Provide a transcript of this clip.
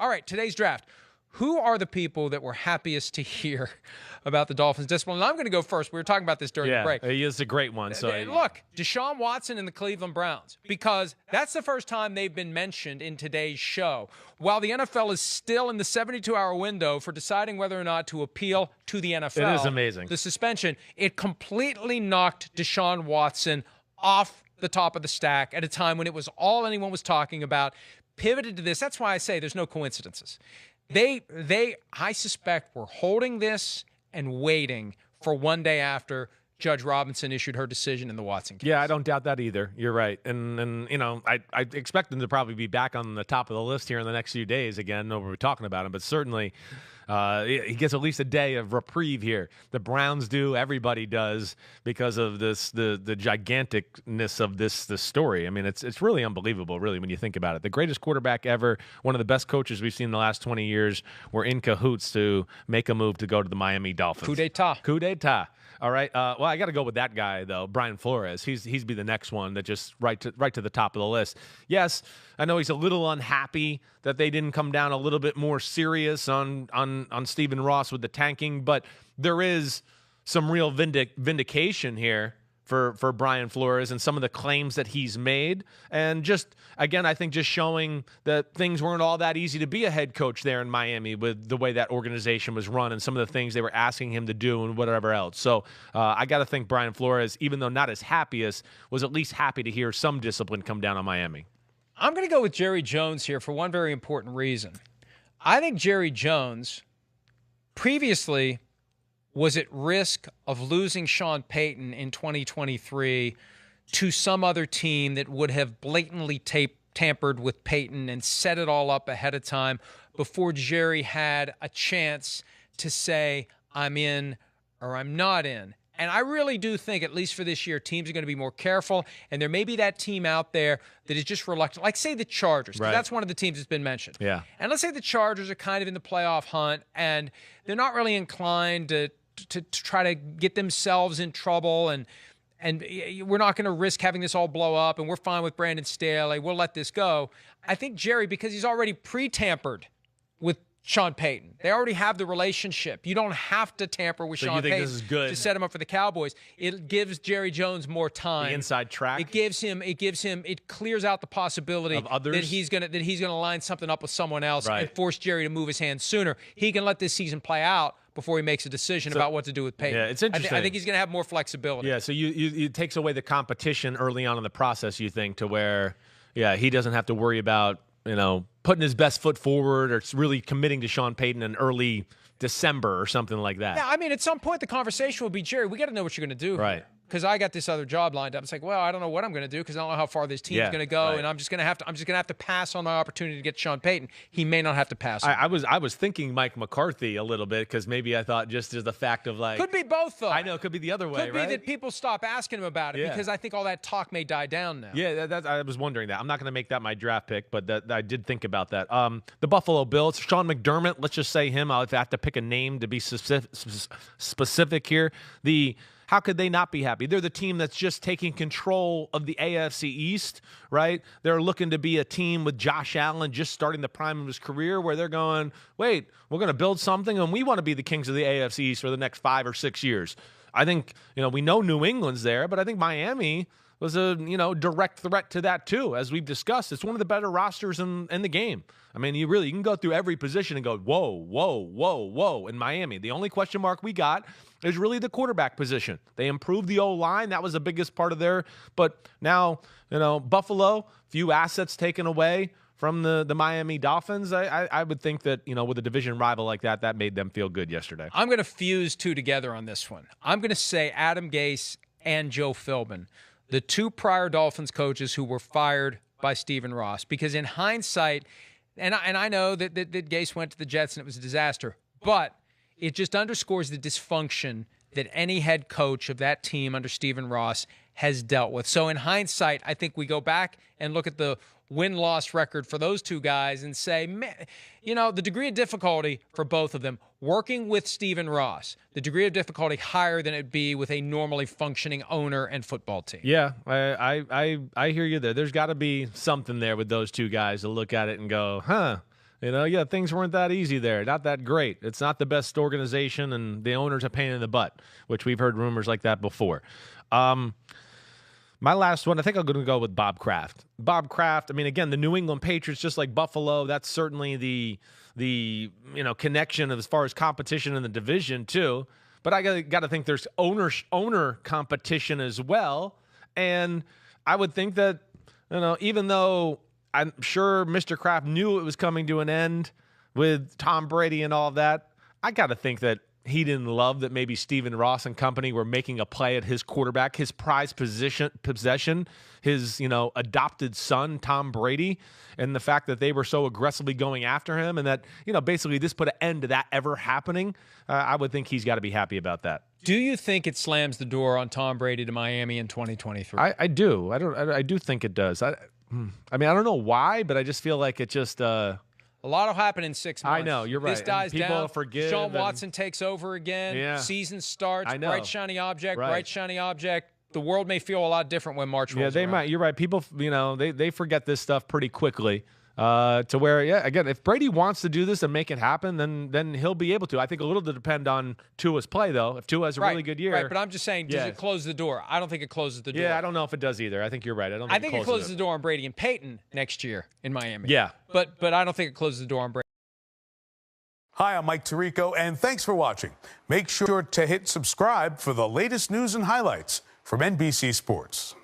All right, today's draft. Who are the people that were happiest to hear about the Dolphins' discipline? And I'm going to go first. We were talking about this during the break. Yeah, it's a great one. So look, Deshaun Watson and the Cleveland Browns, because that's the first time they've been mentioned in today's show. While the NFL is still in the 72-hour window for deciding whether or not to appeal to the NFL. It is amazing. The suspension, it completely knocked Deshaun Watson off the top of the stack at a time when it was all anyone was talking about, pivoted to this. That's why I say there's no coincidences. They, I suspect, were holding this and waiting for one day after Judge Robinson issued her decision in the Watson case. Yeah, I don't doubt that either. You're right. And you know, I expect them to probably be back on the top of the list here in the next few days again. No, we're talking about him, but certainly he gets at least a day of reprieve here. The Browns do, everybody does, because of this the giganticness of this story. I mean, it's really unbelievable, really, when you think about it. The greatest quarterback ever, one of the best coaches we've seen in the last 20 years, were in cahoots to make a move to go to the Miami Dolphins. Coup d'etat. Coup d'etat. All right. Well, I got to go with that guy though, Brian Flores. He's be the next one that just right to the top of the list. Yes, I know he's a little unhappy that they didn't come down a little bit more serious on Stephen Ross with the tanking, but there is some real vindication here for Brian Flores and some of the claims that he's made. And just, again, I think just showing that things weren't all that easy to be a head coach there in Miami with the way that organization was run and some of the things they were asking him to do and whatever else. So I got to think Brian Flores, even though not as happiest, was at least happy to hear some discipline come down on Miami. I'm going to go with Jerry Jones here for one very important reason. I think Jerry Jones previously was at risk of losing Sean Payton in 2023 to some other team that would have blatantly tampered with Payton and set it all up ahead of time before Jerry had a chance to say, I'm in or I'm not in. And I really do think, at least for this year, teams are going to be more careful, and there may be that team out there that is just reluctant. Like, say, the Chargers, because that's one of the teams that's been mentioned. Yeah. And let's say the Chargers are kind of in the playoff hunt, and they're not really inclined to try to get themselves in trouble, and we're not going to risk having this all blow up, and we're fine with Brandon Staley. We'll let this go. I think Jerry, because he's already pre-tampered with Sean Payton. They already have the relationship. You don't have to tamper with Sean Payton this is good to set him up for the Cowboys. It gives Jerry Jones more time. The inside track. It clears out the possibility of others that he's gonna line something up with someone else and force Jerry to move his hand sooner. He can let this season play out before he makes a decision about what to do with Payton. Yeah, it's interesting. I think he's going to have more flexibility. Yeah, so it takes away the competition early on in the process, you think, to where, he doesn't have to worry about, putting his best foot forward or really committing to Sean Payton in early December or something like that. Yeah, I mean, at some point the conversation will be, Jerry, we got to know what you're going to do. Right. Because I got this other job lined up. It's like, well, I don't know what I'm going to do because I don't know how far this team's going to go, and I'm just going to have to pass on my opportunity to get Sean Payton. He may not have to pass. I was thinking Mike McCarthy a little bit because maybe I thought just as the fact of like could be both though. I know it could be the other way. Could be that people stop asking him about it because I think all that talk may die down now. Yeah, I was wondering that. I'm not going to make that my draft pick, but I did think about that. The Buffalo Bills, Sean McDermott. Let's just say him. I'll have to pick a name to be specific here. How could they not be happy? They're the team that's just taking control of the AFC East, right? They're looking to be a team with Josh Allen just starting the prime of his career where they're going, wait, we're going to build something and we want to be the kings of the AFC East for the next 5 or 6 years. I think, we know New England's there, but I think Miami was a, direct threat to that too. As we've discussed, it's one of the better rosters in the game. I mean, you can go through every position and go, whoa, whoa, whoa, whoa in Miami. The only question mark we got is really the quarterback position. They improved the O-line. That was the biggest part of but now, Buffalo, few assets taken away from the Miami Dolphins. I would think that, with a division rival like that made them feel good yesterday. I'm going to fuse two together on this one. I'm going to say Adam Gase and Joe Philbin, the two prior Dolphins coaches who were fired by Stephen Ross, because in hindsight, and I know that Gase went to the Jets and it was a disaster, but it just underscores the dysfunction that any head coach of that team under Stephen Ross has dealt with. So in hindsight, I think we go back and look at the win-loss record for those two guys and say, man, the degree of difficulty for both of them, working with Stephen Ross, the degree of difficulty higher than it'd be with a normally functioning owner and football team. Yeah, I hear you there. There's got to be something there with those two guys to look at it and go, Yeah, things weren't that easy there. Not that great. It's not the best organization, and the owner's a pain in the butt, which we've heard rumors like that before. My last one, I think I'm going to go with Bob Kraft. Bob Kraft, I mean, again, the New England Patriots, just like Buffalo, that's certainly the connection as far as competition in the division too. But I got to think there's owner competition as well. And I would think that, even though I'm sure Mr. Kraft knew it was coming to an end with Tom Brady and all of that, I got to think that he didn't love that maybe Stephen Ross and company were making a play at his quarterback, his prized possession, his, adopted son, Tom Brady, and the fact that they were so aggressively going after him and that, basically this put an end to that ever happening. I would think he's got to be happy about that. Do you think it slams the door on Tom Brady to Miami in 2023? I do. I do think it does. I mean, I don't know why, but I just feel like it just a lot will happen in 6 months. I know, you're right. This dies people down. Forgive. Deshaun Watson takes over again. Yeah. Season starts. I know. Bright, shiny object. Right. Bright, shiny object. The world may feel a lot different when March rolls Yeah, they around. might. You're right. People, they forget this stuff pretty quickly. To where, again, if Brady wants to do this and make it happen, then he'll be able to. I think a little to depend on Tua's play, though. If Tua has a really good year. Right, but I'm just saying, does it close the door? I don't think it closes the door. Yeah, I don't know if it does either. I think you're right. I think it closes the door on Brady and Peyton next year in Miami. Yeah. But I don't think it closes the door on Brady. Hi, I'm Mike Tirico, and thanks for watching. Make sure to hit subscribe for the latest news and highlights from NBC Sports.